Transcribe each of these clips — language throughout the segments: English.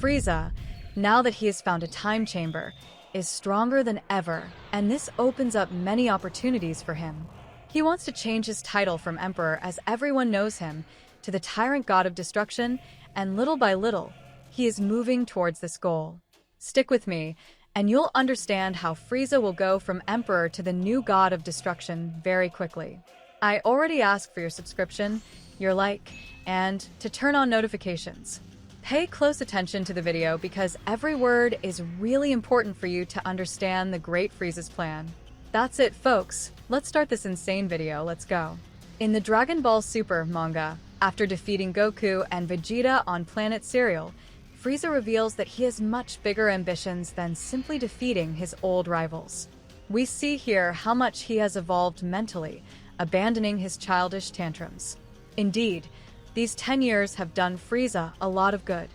Frieza, now that he has found a time chamber, is stronger than ever, and this opens up many opportunities for him. He wants to change his title from Emperor, as everyone knows him, to the Tyrant God of Destruction, and little by little, he is moving towards this goal. Stick with me, and you'll understand how Frieza will go from Emperor to the new God of Destruction very quickly. I already asked for your subscription, your like, and to turn on notifications. Pay close attention to the video because every word is really important for you to understand the Great Frieza's plan. That's it, folks. Let's start this insane video. Let's go. In the Dragon Ball Super manga, after defeating Goku and Vegeta on planet Cereal, Frieza reveals that he has much bigger ambitions than simply defeating his old rivals. We see here how much he has evolved mentally, abandoning his childish tantrums. Indeed, these 10 years have done Frieza a lot of good.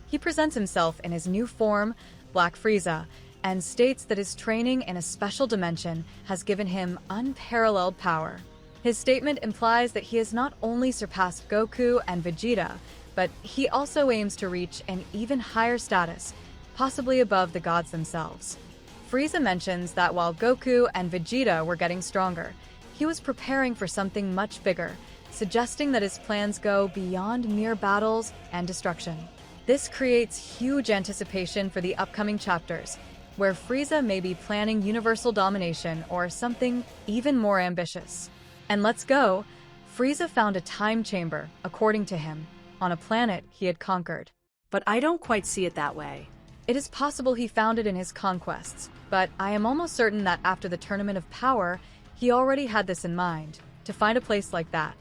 He presents himself in his new form, Black Frieza, and states that his training in a special dimension has given him unparalleled power. His statement implies that he has not only surpassed Goku and Vegeta, but he also aims to reach an even higher status, possibly above the gods themselves. Frieza mentions that while Goku and Vegeta were getting stronger, he was preparing for something much bigger, suggesting that his plans go beyond mere battles and destruction. This creates huge anticipation for the upcoming chapters, where Frieza may be planning universal domination or something even more ambitious. And let's go! Frieza found a time chamber, according to him, on a planet he had conquered. But I don't quite see it that way. It is possible he found it in his conquests, but I am almost certain that after the Tournament of Power, he already had this in mind, to find a place like that.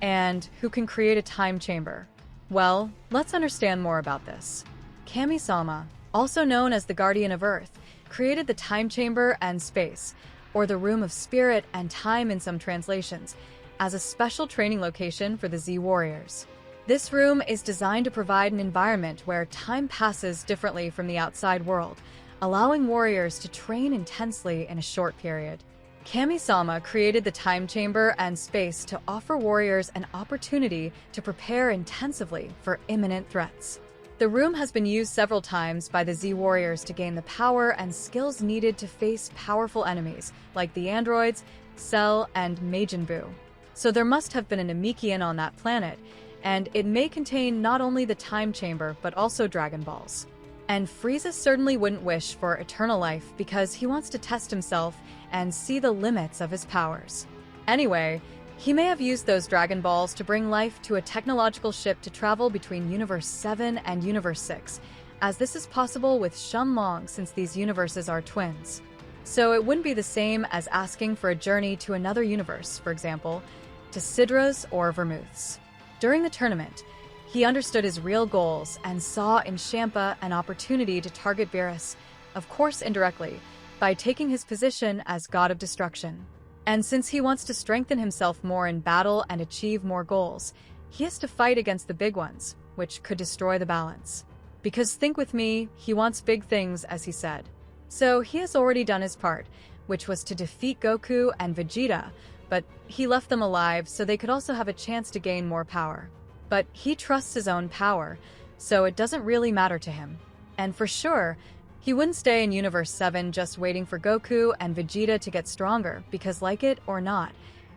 And who can create a time chamber? Well, let's understand more about this. Kami-sama, also known as the Guardian of Earth, created the time chamber and space, or the Room of Spirit and Time in some translations, as a special training location for the Z Warriors. This room is designed to provide an environment where time passes differently from the outside world, allowing warriors to train intensely in a short period. Kami-sama created the time chamber and space to offer warriors an opportunity to prepare intensively for imminent threats. The room has been used several times by the Z Warriors to gain the power and skills needed to face powerful enemies, like the androids, Cell, and Majin Buu. So there must have been an Namekian on that planet, and it may contain not only the time chamber, but also Dragon Balls. And Frieza certainly wouldn't wish for eternal life because he wants to test himself and see the limits of his powers. Anyway, he may have used those Dragon Balls to bring life to a technological ship to travel between Universe 7 and Universe 6, as this is possible with Shenlong since these universes are twins. So it wouldn't be the same as asking for a journey to another universe, for example, to Sidra's or Vermouth's. During the tournament, he understood his real goals and saw in CHAMPA an opportunity to target Beerus, of course indirectly, by taking his position as God of Destruction. And since he wants to strengthen himself more in battle and achieve more goals, he has to fight against the big ones, which could destroy the balance. Because think with me, he wants big things, as he said. So he has already done his part, which was to defeat Goku and Vegeta, but he left them alive so they could also have a chance to gain more power. But he trusts his own power, so it doesn't really matter to him. And for sure, he wouldn't stay in Universe 7 just waiting for Goku and Vegeta to get stronger, because like it or not,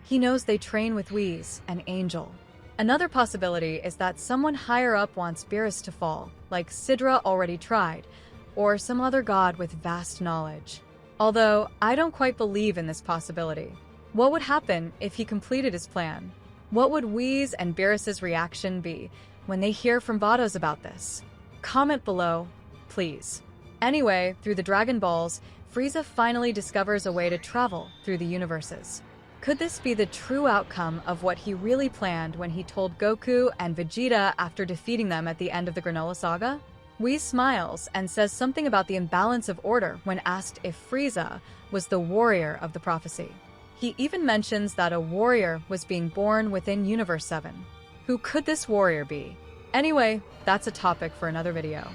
he knows they train with Whis and Angel. Another possibility is that someone higher up wants Beerus to fall, like Sidra already tried, or some other god with vast knowledge. Although, I don't quite believe in this possibility. What would happen if he completed his plan? What would Whis and Beerus's reaction be when they hear from Vados about this? Comment below, please. Anyway, through the Dragon Balls, Frieza finally discovers a way to travel through the universes. Could this be the true outcome of what he really planned when he told Goku and Vegeta after defeating them at the end of the Granola Saga? Whis smiles and says something about the imbalance of order when asked if Frieza was the warrior of the prophecy. He even mentions that a warrior was being born within Universe 7. Who could this warrior be? Anyway, that's a topic for another video.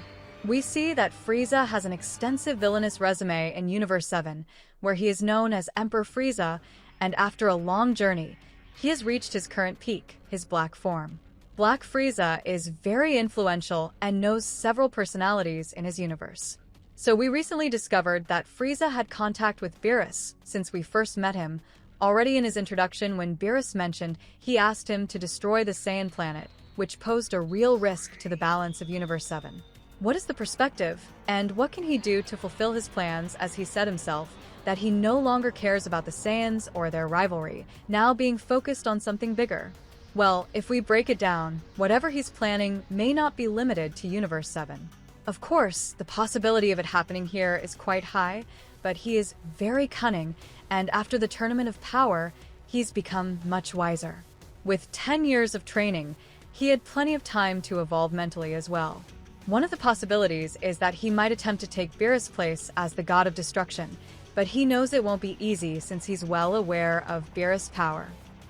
We see that Frieza has an extensive villainous resume in Universe 7, where he is known as Emperor Frieza, and after a long journey, he has reached his current peak, his black form. Black Frieza is very influential and knows several personalities in his universe. So we recently discovered that Frieza had contact with Beerus since we first met him. Already in his introduction, when Beerus mentioned, he asked him to destroy the Saiyan planet, which posed a real risk to the balance of Universe 7. What is the perspective, and what can he do to fulfill his plans, as he said himself, that he no longer cares about the Saiyans or their rivalry, now being focused on something bigger? Well, if we break it down, whatever he's planning may not be limited to Universe 7. Of course, the possibility of it happening here is quite high, but he is very cunning, and after the Tournament of Power, he's become much wiser. With 10 years of training, he had plenty of time to evolve mentally as well. One of the possibilities is that he might attempt to take Beerus' place as the God of Destruction, but he knows it won't be easy since he's well aware of Beerus' power.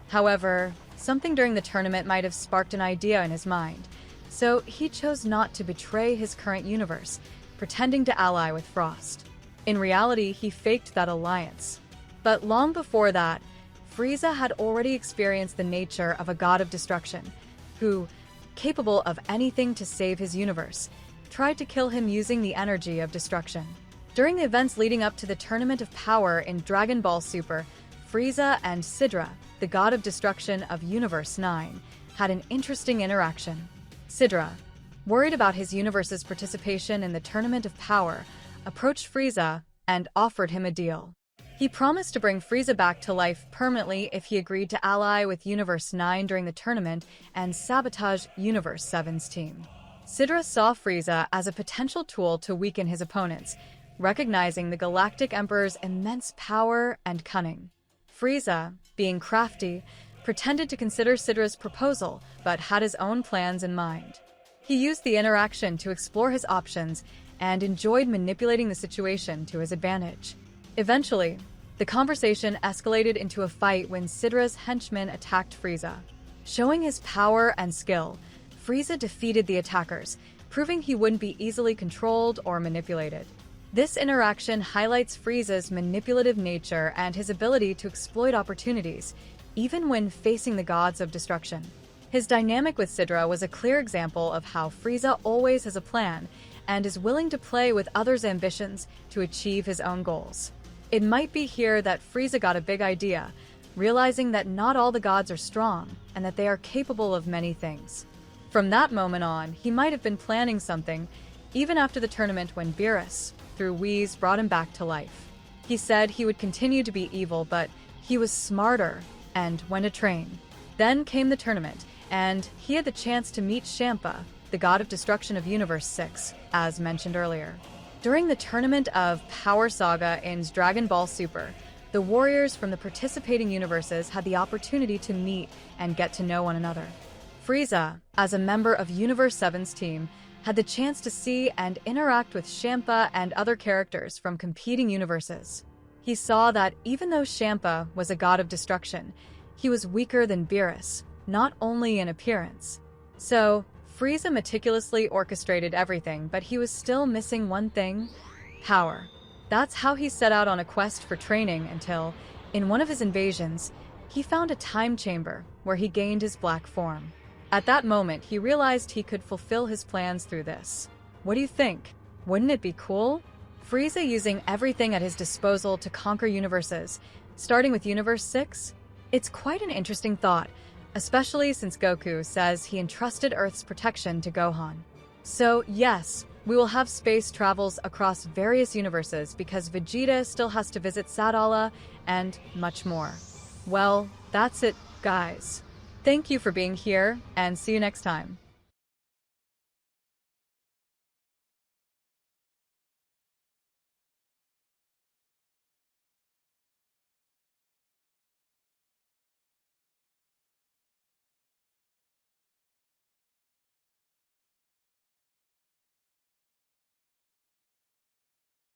However, something during the tournament might have sparked an idea in his mind, so he chose not to betray his current universe, pretending to ally with Frost. In reality, he faked that alliance. But long before that, Frieza had already experienced the nature of a god of destruction, who, capable of anything to save his universe, tried to kill him using the energy of destruction. During the events leading up to the Tournament of Power in Dragon Ball Super, Frieza and Sidra, the god of destruction of Universe 9, had an interesting interaction. Sidra, worried about his universe's participation in the Tournament of Power, approached Frieza and offered him a deal. He promised to bring Frieza back to life permanently if he agreed to ally with Universe 9 during the tournament and sabotage Universe 7's team. Sidra saw Frieza as a potential tool to weaken his opponents, recognizing the Galactic Emperor's immense power and cunning. Frieza, being crafty, pretended to consider Sidra's proposal, but had his own plans in mind. He used the interaction to explore his options and enjoyed manipulating the situation to his advantage. Eventually, the conversation escalated into a fight when Sidra's henchmen attacked Frieza. Showing his power and skill, Frieza defeated the attackers, proving he wouldn't be easily controlled or manipulated. This interaction highlights Frieza's manipulative nature and his ability to exploit opportunities, even when facing the gods of destruction. His dynamic with Sidra was a clear example of how Frieza always has a plan and is willing to play with others' ambitions to achieve his own goals. It might be here that Frieza got a big idea, realizing that not all the gods are strong and that they are capable of many things. From that moment on, he might have been planning something, even after the tournament when Beerus, through Whis, brought him back to life. He said he would continue to be evil, but he was smarter and went to train. Then came the tournament, and he had the chance to meet CHAMPA, the god of destruction of Universe 6, as mentioned earlier. During the Tournament of Power Saga in Dragon Ball Super, the warriors from the participating universes had the opportunity to meet and get to know one another. Frieza, as a member of Universe 7's team, had the chance to see and interact with CHAMPA and other characters from competing universes. He saw that even though CHAMPA was a god of destruction, he was weaker than Beerus, not only in appearance. So, Frieza meticulously orchestrated everything, but he was still missing one thing: power. That's how he set out on a quest for training until, in one of his invasions, he found a time chamber where he gained his black form. At that moment, he realized he could fulfill his plans through this. What do you think? Wouldn't it be cool? Frieza using everything at his disposal to conquer universes, starting with Universe 6? It's quite an interesting thought, especially since Goku says he entrusted Earth's protection to Gohan. So yes, we will have space travels across various universes because Vegeta still has to visit Sadala and much more. Well, that's it, guys. Thank you for being here, and see you next time.